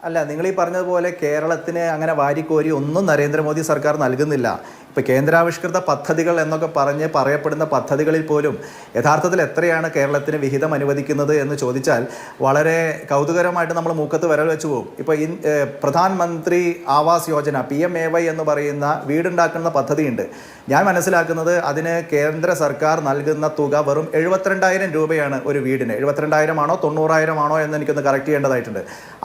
അല്ല, നിങ്ങൾ ഈ പറഞ്ഞതുപോലെ കേരളത്തിന് അങ്ങനെ വാരിക്കോരി ഒന്നും നരേന്ദ്രമോദി സർക്കാർ നൽകുന്നില്ല. ഇപ്പോൾ കേന്ദ്രാവിഷ്കൃത പദ്ധതികൾ എന്നൊക്കെ പറഞ്ഞ് പറയപ്പെടുന്ന പദ്ധതികളിൽ പോലും യഥാർത്ഥത്തിൽ എത്രയാണ് കേരളത്തിന് വിഹിതം അനുവദിക്കുന്നത് എന്ന് ചോദിച്ചാൽ വളരെ കൗതുകരമായിട്ട് നമ്മൾ മൂക്കത്ത് വിരൽ വെച്ച് പോകും. ഇപ്പോൾ പ്രധാനമന്ത്രി ആവാസ് യോജന PMAY എന്ന് പറയുന്ന വീടുണ്ടാക്കുന്ന പദ്ധതിയുണ്ട്. ഞാൻ മനസ്സിലാക്കുന്നത് അതിന് കേന്ദ്ര സർക്കാർ നൽകുന്ന തുക വെറും 72,000 രൂപയാണ് ഒരു വീടിന്. 72,000 ആണോ 90,000 ആണോ എന്ന് എനിക്കൊന്ന് കറക്റ്റ് ചെയ്യേണ്ടതായിട്ടുണ്ട്.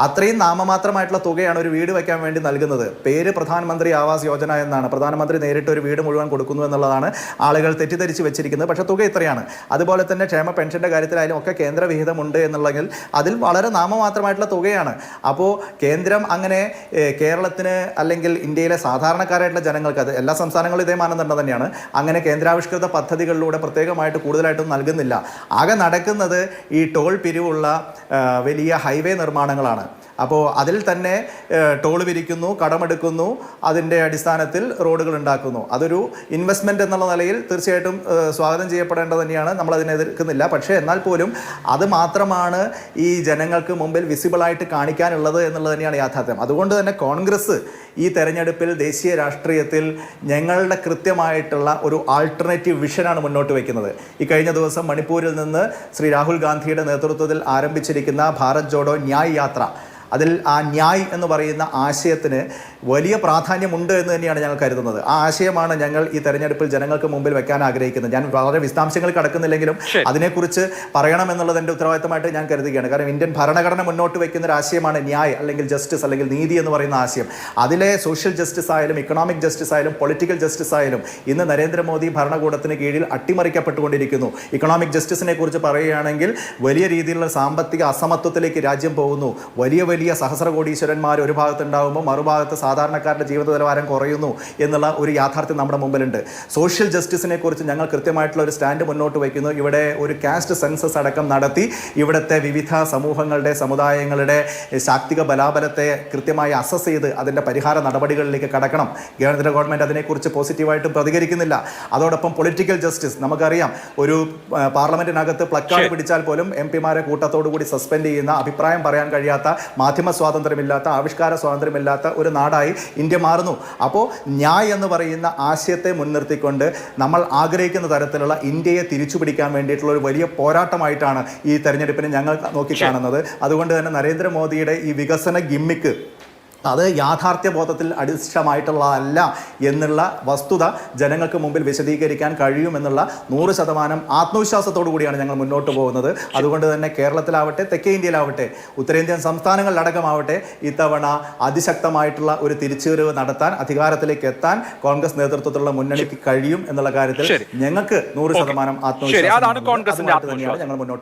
അത്രയും നാമമാത്രമായിട്ടുള്ള തുകയാണ് ഒരു വീട് വയ്ക്കാൻ വേണ്ടി നൽകുന്നത്. പേര് പ്രധാനമന്ത്രി ആവാസ് യോജന എന്നാണ്. പ്രധാനമന്ത്രി നേരിട്ട് ഒരു വീട് മുഴുവൻ കൊടുക്കുന്നു എന്നുള്ളതാണ് ആളുകൾ തെറ്റിദ്ധരിച്ച് വെച്ചിരിക്കുന്നത്. പക്ഷേ തുക ഇത്രയാണ്. അതുപോലെ തന്നെ ക്ഷേമ പെൻഷൻ്റെ കാര്യത്തിലായാലും ഒക്കെ കേന്ദ്ര വിഹിതമുണ്ട് എന്നുള്ളെങ്കിൽ അതിൽ വളരെ നാമമാത്രമായിട്ടുള്ള തുകയാണ്. അപ്പോൾ കേന്ദ്രം അങ്ങനെ കേരളത്തിന് അല്ലെങ്കിൽ ഇന്ത്യയിലെ സാധാരണക്കാരായിട്ടുള്ള ജനങ്ങൾക്ക്, അത് എല്ലാ സംസ്ഥാനങ്ങളും ഇതേ മാനദണ്ഡം തന്നെയാണ്, അങ്ങനെ കേന്ദ്രാവിഷ്കൃത പദ്ധതികളിലൂടെ പ്രത്യേകമായിട്ട് കൂടുതലായിട്ടൊന്നും നൽകുന്നില്ല. ആകെ നടക്കുന്നത് ഈ ടോൾ പിരിവുള്ള വലിയ ഹൈവേ നിർമ്മാണങ്ങളാണ്. അപ്പോൾ അതിൽ തന്നെ ടോൾ പിരിക്കുന്നു, കടമെടുക്കുന്നു, അതിൻ്റെ അടിസ്ഥാനത്തിൽ റോഡുകൾ ഉണ്ടാക്കുന്നു. അതൊരു ഇൻവെസ്റ്റ്മെൻറ്റ് എന്നുള്ള നിലയിൽ തീർച്ചയായിട്ടും സ്വാഗതം ചെയ്യപ്പെടേണ്ടത് തന്നെയാണ്, നമ്മളതിനെ എതിർക്കുന്നില്ല. പക്ഷേ എന്നാൽ പോലും അത് മാത്രമാണ് ഈ ജനങ്ങൾക്ക് മുമ്പിൽ വിസിബിളായിട്ട് കാണിക്കാനുള്ളത് എന്നുള്ളത് തന്നെയാണ് യാഥാർത്ഥ്യം. അതുകൊണ്ട് തന്നെ കോൺഗ്രസ് ഈ തെരഞ്ഞെടുപ്പിൽ ദേശീയ രാഷ്ട്രീയത്തിൽ ഞങ്ങളുടെ കൃത്യമായിട്ടുള്ള ഒരു ആൾട്ടർനേറ്റീവ് വിഷനാണ് മുന്നോട്ട് വയ്ക്കുന്നത്. ഈ കഴിഞ്ഞ ദിവസം മണിപ്പൂരിൽ നിന്ന് ശ്രീ രാഹുൽ ഗാന്ധിയുടെ നേതൃത്വത്തിൽ ആരംഭിച്ചിരിക്കുന്ന ഭാരത് ജോഡോ ന്യായ് യാത്ര, അതിൽ ആ ന്യായ് എന്ന് പറയുന്ന ആശയത്തിന് വലിയ പ്രാധാന്യമുണ്ട് എന്ന് തന്നെയാണ് ഞങ്ങൾ കരുതുന്നത്. ആ ആശയമാണ് ഞങ്ങൾ ഈ തെരഞ്ഞെടുപ്പിൽ ജനങ്ങൾക്ക് മുമ്പിൽ വെക്കാൻ ആഗ്രഹിക്കുന്നത്. ഞാൻ വളരെ വിശദാംശങ്ങളിൽ കടക്കുന്നില്ലെങ്കിലും അതിനെക്കുറിച്ച് പറയണമെന്നുള്ളത് എൻ്റെ ഉത്തരവാദിത്തമായിട്ട് ഞാൻ കരുതുകയാണ്. കാരണം ഇന്ത്യൻ ഭരണഘടന മുന്നോട്ട് വയ്ക്കുന്ന ഒരു ആശയമാണ് ന്യായ് അല്ലെങ്കിൽ ജസ്റ്റിസ് അല്ലെങ്കിൽ നീതി എന്ന് പറയുന്ന ആശയം. അതിലെ സോഷ്യൽ ജസ്റ്റിസ് ആയാലും ഇക്കണോമിക് ജസ്റ്റിസ് ആയാലും പൊളിറ്റിക്കൽ ജസ്റ്റിസ് ആയാലും ഇന്ന് നരേന്ദ്രമോദി ഭരണകൂടത്തിന് കീഴിൽ അട്ടിമറിക്കപ്പെട്ടുകൊണ്ടിരിക്കുന്നു. ഇക്കണോമിക് ജസ്റ്റിസിനെ കുറിച്ച് പറയുകയാണെങ്കിൽ വലിയ രീതിയിലുള്ള സാമ്പത്തിക അസമത്വത്തിലേക്ക് രാജ്യം പോകുന്നു. വലിയ വലിയ സഹസ്രകോടീശ്വരന്മാർ ഒരു ഭാഗത്തുണ്ടാകുമ്പോൾ മറുഭാഗത്ത് സാധാരണക്കാരുടെ ജീവിത നിലവാരം കുറയുന്നു എന്നുള്ള ഒരു യാഥാർത്ഥ്യം നമ്മുടെ മുമ്പിലുണ്ട്. സോഷ്യൽ ജസ്റ്റിസിനെ കുറിച്ച് ഞങ്ങൾ കൃത്യമായിട്ടുള്ള ഒരു സ്റ്റാൻഡ് മുന്നോട്ട് വയ്ക്കുന്നു. ഇവിടെ ഒരു കാസ്റ്റ് സെൻസസ് അടക്കം നടത്തി ഇവിടുത്തെ വിവിധ സമൂഹങ്ങളുടെ സമുദായങ്ങളുടെ ശാക്തിക ബലാബലത്തെ കൃത്യമായി അസസ് ചെയ്ത് അതിൻ്റെ പരിഹാര നടപടികളിലേക്ക് കടക്കണം. കേന്ദ്ര ഗവൺമെൻറ് അതിനെക്കുറിച്ച് പോസിറ്റീവായിട്ട് പ്രതികരിക്കുന്നില്ല. അതോടൊപ്പം പൊളിറ്റിക്കൽ ജസ്റ്റിസ്, നമുക്കറിയാം, ഒരു പാർലമെൻറ്റിനകത്ത് പ്ലക്കാർഡ് പിടിച്ചാൽ പോലും MP-മാരെ കൂട്ടത്തോടുകൂടി സസ്പെൻഡ് ചെയ്യുന്ന, അഭിപ്രായം പറയാൻ കഴിയാത്ത, മാധ്യമ സ്വാതന്ത്ര്യമില്ലാത്ത, ആവിഷ്കാര സ്വാതന്ത്ര്യമില്ലാത്ത ഒരു നാടായി ഇന്ത്യ മാറുന്നു. അപ്പോൾ ന്യായ് എന്ന് പറയുന്ന ആശയത്തെ മുൻനിർത്തിക്കൊണ്ട് നമ്മൾ ആഗ്രഹിക്കുന്ന തരത്തിലുള്ള ഇന്ത്യയെ തിരിച്ചുപിടിക്കാൻ വേണ്ടിയിട്ടുള്ള ഒരു വലിയ പോരാട്ടമായിട്ടാണ് ഈ തെരഞ്ഞെടുപ്പിനെ ഞങ്ങൾ നോക്കിക്കാണുന്നത്. അതുകൊണ്ട് തന്നെ നരേന്ദ്രമോദിയുടെ ഈ വികസന ഗിമ്മിക്ക് അത് യാഥാർത്ഥ്യബോധത്തിൽ അടിസ്ഥാനമായിട്ടുള്ളതല്ല എന്നുള്ള വസ്തുത ജനങ്ങൾക്ക് മുമ്പിൽ വിശദീകരിക്കാൻ കഴിയുമെന്നുള്ള 100% ആത്മവിശ്വാസത്തോടു കൂടിയാണ് ഞങ്ങൾ മുന്നോട്ട് പോകുന്നത്. അതുകൊണ്ട് തന്നെ കേരളത്തിലാവട്ടെ, തെക്കേ ഇന്ത്യയിലാവട്ടെ, ഉത്തരേന്ത്യൻ സംസ്ഥാനങ്ങളിലടക്കമാവട്ടെ ഇത്തവണ അതിശക്തമായിട്ടുള്ള ഒരു തിരിച്ചുവരവ് നടത്താൻ, അധികാരത്തിലേക്ക് എത്താൻ കോൺഗ്രസ് നേതൃത്വത്തിലുള്ള മുന്നണിക്ക് കഴിയും എന്നുള്ള കാര്യത്തിൽ ഞങ്ങൾക്ക് 100% ആത്മവിശ്വാസം. ഞങ്ങൾ മുന്നോട്ട്